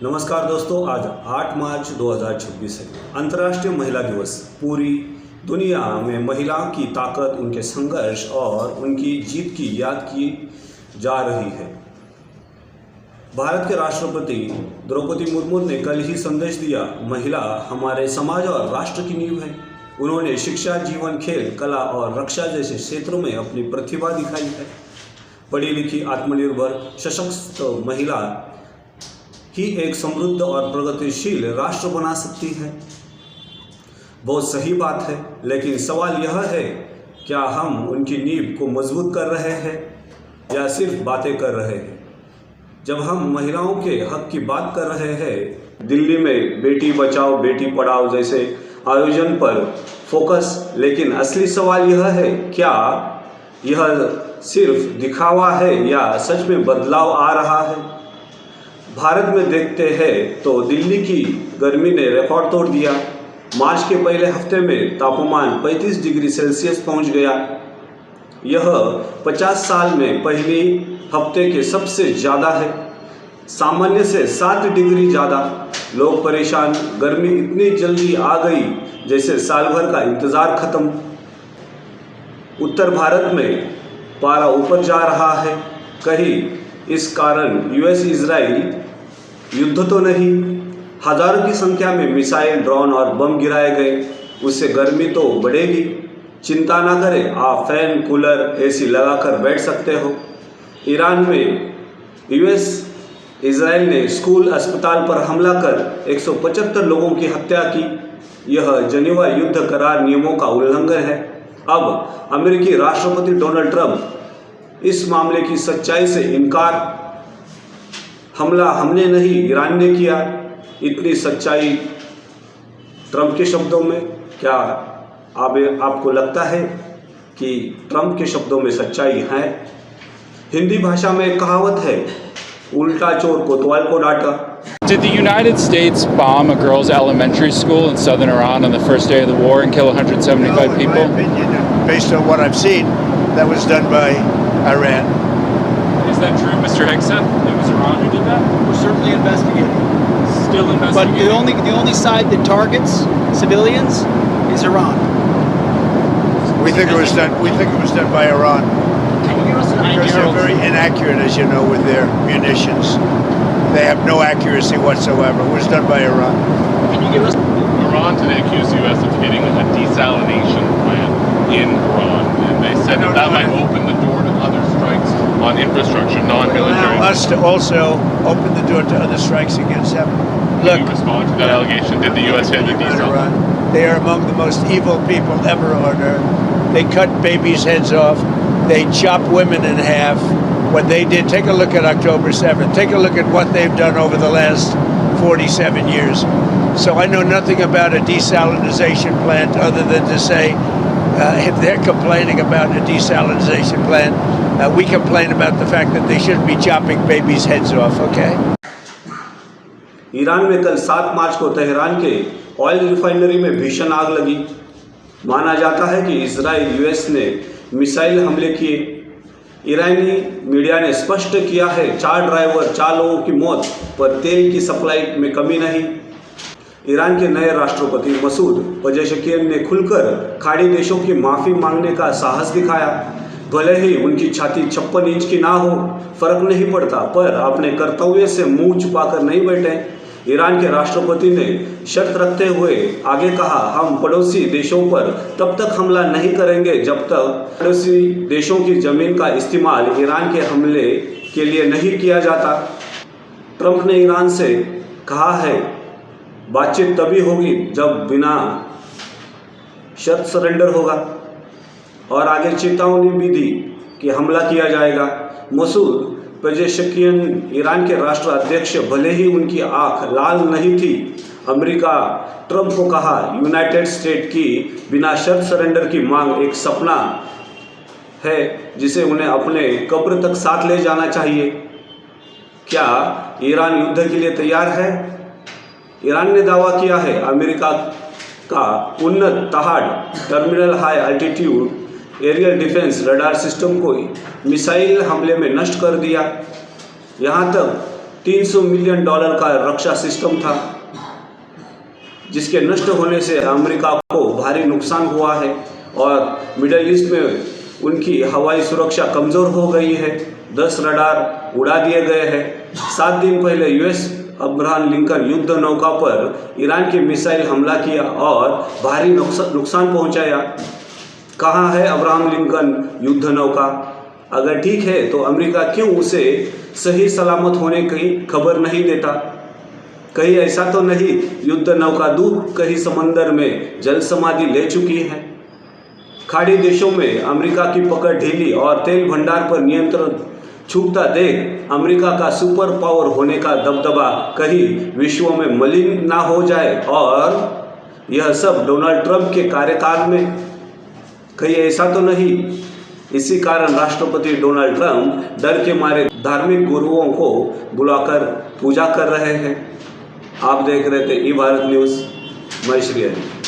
नमस्कार दोस्तों, आज 8 मार्च 2026 है अंतर्राष्ट्रीय महिला दिवस। पूरी दुनिया में महिलाओं की ताकत, उनके संघर्ष और उनकी जीत की याद की जा रही है। भारत के राष्ट्रपति द्रौपदी मुर्मू ने कल ही संदेश दिया, महिला हमारे समाज और राष्ट्र की नींव है। उन्होंने शिक्षा, जीवन, खेल, कला और रक्षा जैसे क्षेत्रों में अपनी प्रतिभा दिखाई है। पढ़ी लिखी, आत्मनिर्भर, सशक्त महिला ही एक समृद्ध और प्रगतिशील राष्ट्र बना सकती है। बहुत सही बात है, लेकिन सवाल यह है, क्या हम उनकी नींव को मजबूत कर रहे हैं या सिर्फ बातें कर रहे हैं? जब हम महिलाओं के हक की बात कर रहे हैं, दिल्ली में बेटी बचाओ बेटी पढ़ाओ जैसे आयोजन पर फोकस, लेकिन असली सवाल यह है, क्या यह सिर्फ दिखावा है या सच में बदलाव आ रहा है? भारत में देखते हैं तो दिल्ली की गर्मी ने रिकॉर्ड तोड़ दिया। मार्च के पहले हफ्ते में तापमान 35 डिग्री सेल्सियस पहुंच गया। यह 50 साल में पहले हफ्ते के सबसे ज़्यादा है, सामान्य से 7 डिग्री ज़्यादा। लोग परेशान, गर्मी इतनी जल्दी आ गई जैसे साल भर का इंतज़ार खत्म। उत्तर भारत में पारा ऊपर जा रहा है। कहीं इस कारण यूएस इजराइल युद्ध तो नहीं, हजारों की संख्या में मिसाइल, ड्रोन और बम गिराए गए। उससे गर्मी तो बढ़ेगी। चिंता ना करें, आप फैन, कूलर, एसी लगाकर बैठ सकते हो। ईरान में यूएस इजराइल ने स्कूल, अस्पताल पर हमला कर 175 लोगों की हत्या की। यह जनीवा युद्ध करार नियमों का उल्लंघन है। अब अमेरिकी राष्ट्रपति डोनाल्ड ट्रंप इस मामले की सच्चाई से इनकार, हमला हमने नहीं, ईरान ने किया। इतनी सच्चाई ट्रंप के शब्दों में। क्या आपको लगता है कि ट्रंप के शब्दों में सच्चाई है? हिंदी भाषा में एक कहावत है, उल्टा चोर कोतवाल को डांटा। Did the United States bomb a girls' elementary school in southern Iran on the first day of the war and kill 175 people? In my opinion, based on what I've seen, that was done by Iran. Is that true, Mr. Hegson? It was Iran who did that? We're certainly investigating. Still But investigating. the only side that targets civilians is Iran. We think it was done. We think it was done by Iran Can you give us an because they're very inaccurate, as you know, with their munitions. They have no accuracy whatsoever. It was done by Iran. Can you give us? Iran today accused the U.S. of getting a desalination plant in Iran, and they said that might open the door to other strikes on infrastructure, non-military. Allow us to also open the door to other strikes against them. Can you respond to that allegation? Did the U.S. hit the About desal? Iran. They are among the most evil people ever on earth. They cut babies' heads off. They chop women in half. What they did, take a look at October 7th. Take a look at what they've done over the last 47 years. So I know nothing about a desalination plant other than to say, if they're complaining about a desalination plant, we complain about the fact that they shouldn't be chopping babies' heads off, okay? Iran में कल 7 मार्च को Tehran के oil refinery में भीषण आग लगी। माना जाता है कि इजराइल, यूएस ने मिसाइल हमले किए। ईरानी मीडिया ने स्पष्ट किया है, 4 ड्राइवर, 4 लोगों की मौत, पर तेल की सप्लाई में कमी नहीं। ईरान के नए राष्ट्रपति मसूद पेजेश्कियान ने खुलकर खाड़ी देशों की माफ़ी मांगने का साहस दिखाया। भले ही उनकी छाती 56 इंच की ना हो, फर्क नहीं पड़ता, पर अपने कर्तव्य से मुंह छुपाकर नहीं बैठे। ईरान के राष्ट्रपति ने शर्त रखते हुए आगे कहा, हम पड़ोसी देशों पर तब तक हमला नहीं करेंगे जब तक पड़ोसी देशों की ज़मीन का इस्तेमाल ईरान के हमले के लिए नहीं किया जाता। ट्रंप ने ईरान से कहा है, बातचीत तभी होगी जब बिना शर्त सरेंडर होगा, और आगे चेतावनी भी दी कि हमला किया जाएगा। मसूद पेजेश्कियान ईरान के राष्ट्राध्यक्ष, भले ही उनकी आंख लाल नहीं थी। अमेरिका ट्रंप को कहा, यूनाइटेड स्टेट की बिना शर्त सरेंडर की मांग एक सपना है जिसे उन्हें अपने कब्र तक साथ ले जाना चाहिए। क्या ईरान युद्ध के लिए तैयार है? ईरान ने दावा किया है, अमेरिका का उन्नत तहाड़ terminal high altitude aerial defence radar system को मिसाइल हमले में नष्ट कर दिया। यहाँ तक $300 मिलियन का रक्षा सिस्टम था, जिसके नष्ट होने से अमेरिका को भारी नुकसान हुआ है और मिडल ईस्ट में उनकी हवाई सुरक्षा कमज़ोर हो गई है। 10 रडार उड़ा दिए गए हैं। 7 दिन पहले यूएस अब्राहम लिंकन युद्ध नौका पर ईरान की मिसाइल हमला किया और भारी नुकसान पहुंचाया। कहाँ है अब्राहम लिंकन युद्ध नौका? अगर ठीक है तो अमेरिका क्यों उसे सही सलामत होने की खबर नहीं देता? कहीं ऐसा तो नहीं युद्ध नौका दूर कहीं समंदर में जल समाधि ले चुकी है? खाड़ी देशों में अमेरिका की पकड़ ढीली और तेल भंडार पर नियंत्रण छूटता देख अमेरिका का सुपर पावर होने का दबदबा कहीं विश्व में मलिन ना हो जाए। और यह सब डोनाल्ड ट्रंप के कार्यकाल में कहीं ऐसा तो नहीं? इसी कारण राष्ट्रपति डोनाल्ड ट्रंप डर के मारे धार्मिक गुरुओं को बुलाकर पूजा कर रहे हैं। आप देख रहे थे ई भारत न्यूज़। मैं श्री हरि।